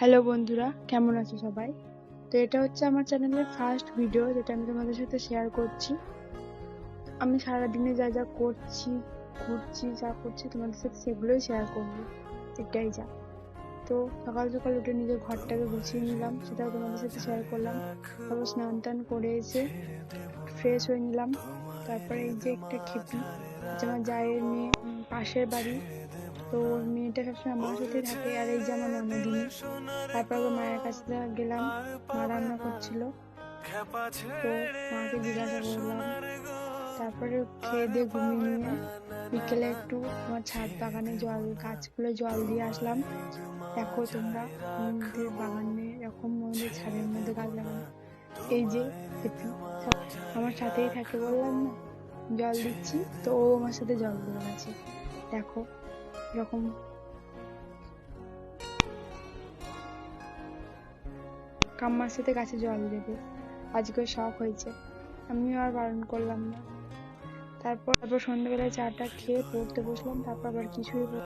Hello বন্ধুরা, কেমন আছো সবাই? তো এটা হচ্ছে আমার চ্যানেলের ফার্স্ট ভিডিও, যেটা আমি তোমাদের সাথে শেয়ার করছি। আমি সারাদিনে যা যা করছি, ঘুরছি, যা করছি তোমাদের সাথে সেগুলোই শেয়ার করবো। এটাই যা। তো সকাল সকাল উঠে নিজের ঘরটাকে গুছিয়ে নিলাম, সেটাও তোমাদের সাথে শেয়ার করলাম। তারপর স্নান টান করে এসে ফ্রেশ হয়ে নিলাম। তারপরে এই যে একটা খেপি, হচ্ছে আমার জায়ের মেয়ে, পাশের বাড়ি। তো ওর মেয়েটা সবসময় আমার সাথেই থাকে, আর এই যে আমার ননদিনী। তারপর আবার মায়ের কাছে গেলাম, মা রান্না করছিল, তো মাকে জিজ্ঞাসা করলাম। তারপরে খেয়ে দিয়ে ঘুমিয়ে নিয়ে বিকেলে একটু আমার ছাদ বাগানে গাছগুলো জল দিয়ে আসলাম। দেখো তোমরা, আমাদের বাগানে এরকম আমাদের ছাদের মধ্যে গাছ লাগানো। এই যে হেপি সব আমার সাথেই থাকে, বললাম না, জল দিচ্ছি তো ও আমার সাথে জল দিয়ে গেছে। দেখো এরকম কাম্মার সাথে গাছে জল দেবে, আজকে শখ হয়েছে, আমিও আর বারণ করলাম না। তারপর সন্ধ্যাবেলায় চাটা খেয়ে পড়তে বসলাম, তারপর আবার কিছুই